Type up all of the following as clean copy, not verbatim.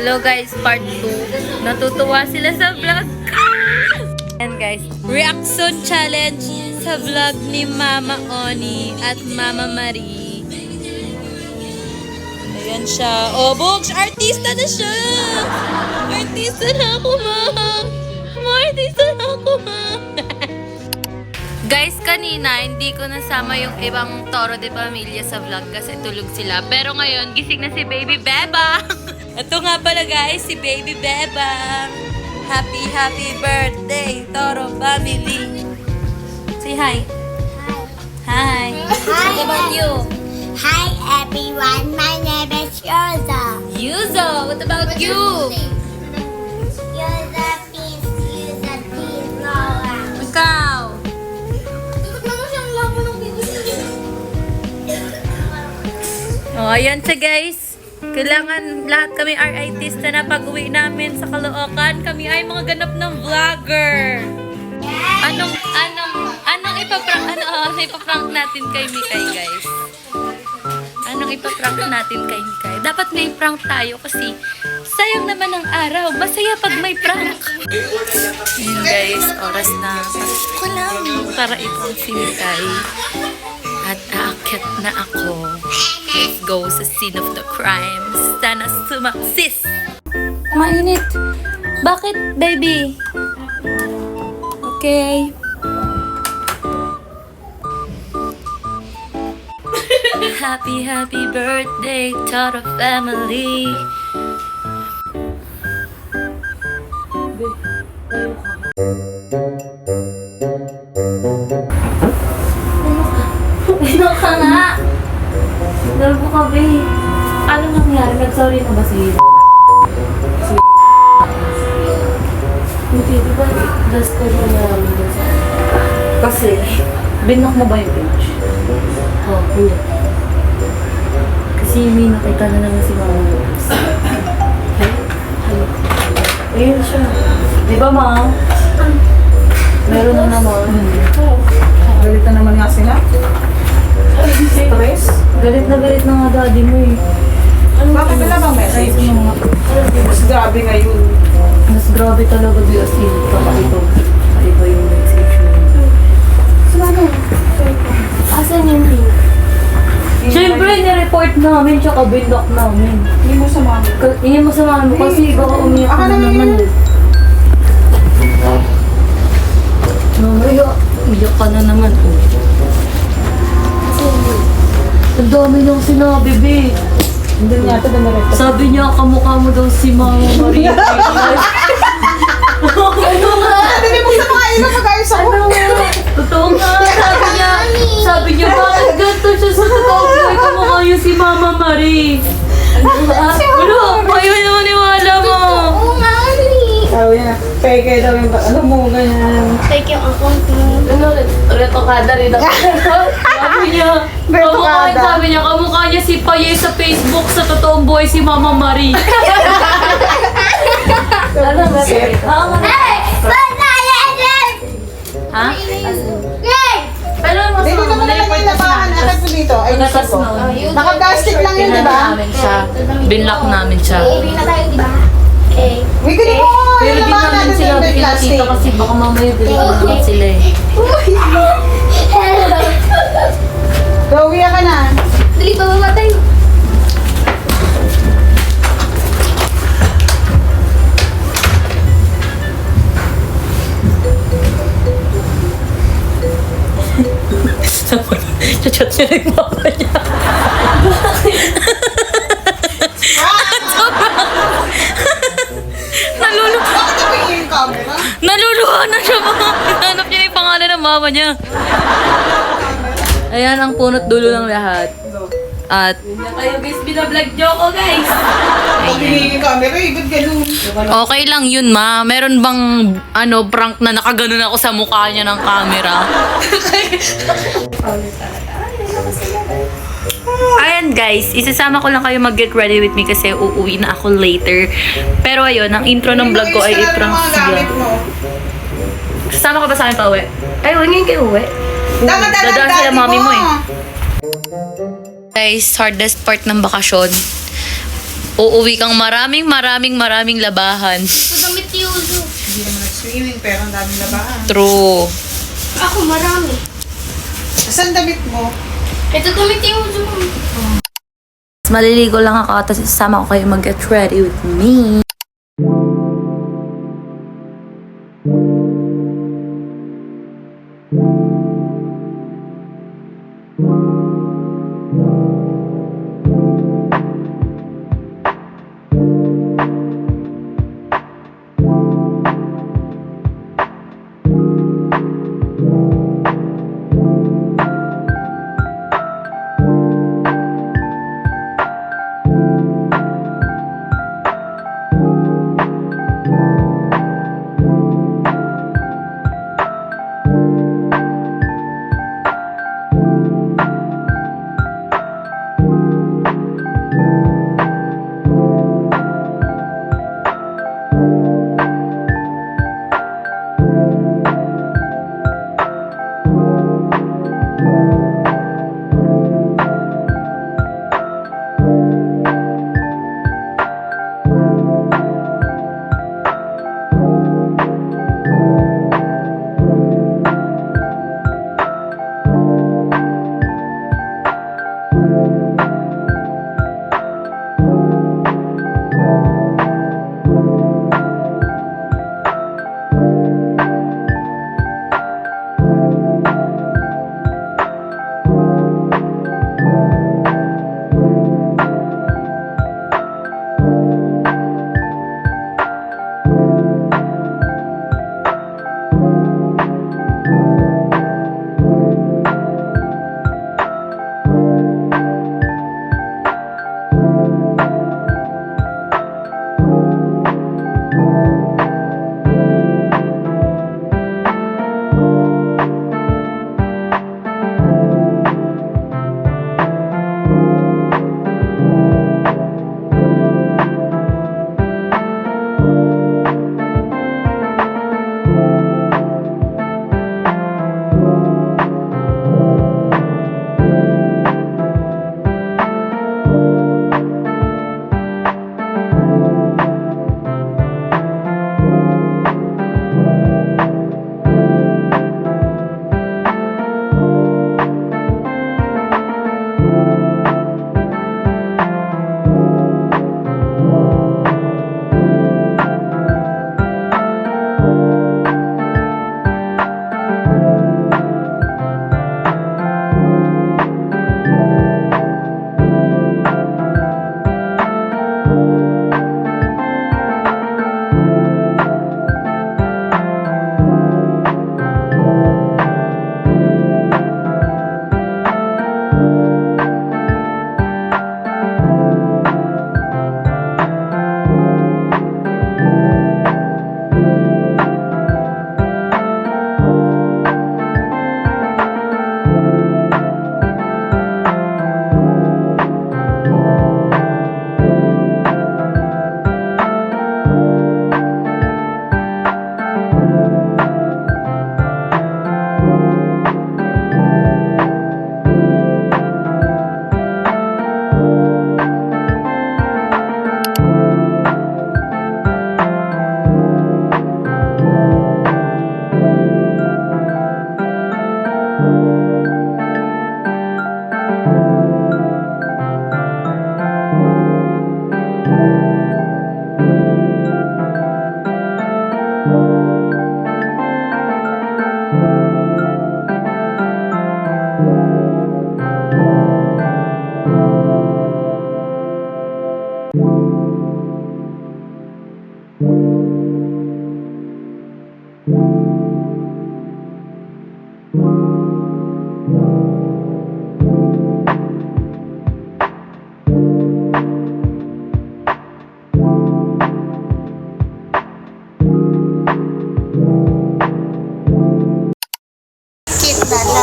Hello guys, part 2. Natutuwa sila sa vlog. Ayan guys, reaction challenge sa vlog ni Mama Oni at Mama Marie. Ayan siya. Oh, Bogs! Artista na siya! Artista na ako, Ma! Artista na ako, Ma! Guys, kanina, hindi ko nasama yung ibang Toro de Pamilya sa vlog kasi tulog sila. Pero ngayon, gising na si Baby Bebang! Ito nga pala guys, si Baby Bebang! Happy birthday, Toro Family! Say hi! Hi! What about you? Hi everyone, my name is Yoza. Yuzo! What about you? Yoza, please, Laura. Ikaw! Oh, ayan siya guys. Kailangan lahat kami artista na pag-uwi namin sa Caloocan. Kami ay mga ganap ng vlogger. Anong ipaprank natin kay Mikay guys? Anong ipaprank natin kay Mikay? Dapat may prank tayo kasi sayang naman ang araw. Masaya pag may prank. Ayan guys, oras na. Ko lang para ipang si Mikay. At aakyat na ako. Let's go sa scene of the crime. Sana sumaksis. Mainit. Bakit, baby? Okay. Happy birthday, Toro family. Ano ka nga? Dalbo ka, babe. Ano nangyari? Nag-sorry na ba si... Hindi, di ba? Last time na namin doon sa... Kasi, binlock mo ba yung page? Oo, hindi. Kasi may nakita na naman si Mama Rose. Ayun siya. Di ba, Ma? Meron na naman. Galit na naman nga sila. Stress? Galit na nga daddy mo eh. Bakit wala bang message? Mas grabe ngayon. Mas grabe talaga di as in. Kakaiba yung message mo. Ano? Asan yung link? Siyempre, nireport namin tsaka binlock namin. Hindi mo sa mami. Hindi mo sa mo kasi baka umiyak ka na naman. Mamaya, iyak ka na naman. Ang dami niyang sinabi, babe. Hindi niya ito dumiretso. Sabi niya, kamukha mo daw si Mama Maria. Ano nga? Hindi mo sa mga iba mag-ayos ako. Totoo nga, sabi niya, bakit ganito siya sa totoo buhay? Kamukha niya si Mama Marie. Wala, ayaw na maniwala mo. Oo nga, Sabi niya, peke daw yung alam mo, ganyan. Fake yung account mo. Ano, retokada rin ako. Sabi niya, sabi niya, kamukha niya si Paye sa Facebook sa totoong buhay si Mama Marie. Ano ba? Hey! Banana! Ha? Hey! Pero mas Dito naman naman yung labahan. Nakit mo dito. Ay, gusto ko. Naka-plastic lang yun, di ba? Binlock namin siya. Baby na tayo, di ba? Okay. Uy, kunin mo! Pero Yung di labahan namin natin sila yung may pinatita plastic. kasi baka mamaya bilhin naman sila eh. Gawin ka na. Dali pa mamatay. Chat niya rin mama niya. Bakit ako yung camera? Naluluha na siya mga. Hanap niya yung pangalan ng mama niya. Ayan ang punot dulo ng lahat. At kayo guys, binablog niyo ako guys. Bakit yung camera? Ba't ganun? Okay lang yun, Ma. Meron bang prank na nakaganon ako sa mukha niya ng camera? Ayan guys, isasama ko lang kayo mag-get ready with me kasi uuwi na ako later. Pero ayun, ang intro ng vlog ko ay i-prank siya. Sasama ka ba sa akin pa uwi? Ay, huwag ngayon kayo uwi. Dadaan sila mami mo eh. Guys, hardest part ng bakasyon. Uuwi kang maraming labahan. Madami tiyuso. Hindi naman nag-swimming, pero ang daming labahan. True. Ako marami. Saan damit mo? Ito kami tiyuso. Maliligo lang ako tapos isasama ko kayo mag-get ready with me.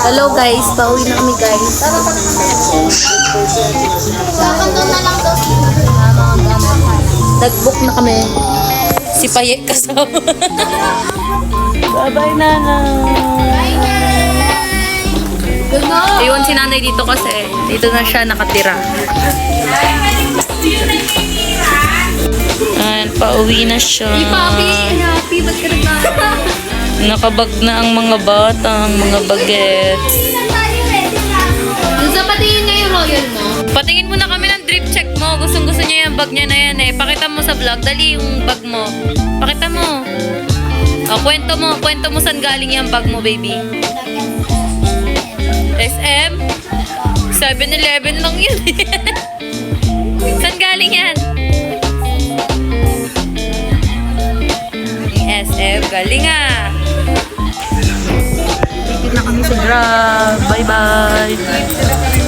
Hello guys, pauwi na kami guys. Nag-book na kami. Si Paye kasama. Bye-bye nanay. Iwan si nanay dito kasi. Dito na siya nakatira. Pauwi na siya. Happy, ba't ka nagmamahal? Nakabag na ang mga bata, ang mga bagets. Gusto patingin niya yung royal mo? Patingin muna kami ng drip check mo. Gustong-gusto niya yung bag niya na yan eh. Pakita mo sa vlog. Dali yung bag mo. Pakita mo. O, kwento mo saan galing yung bag mo, baby. SM? 7-Eleven lang yun. Saan galing yan? SM, galing ah. Titignan kami sa Grab. Bye-bye.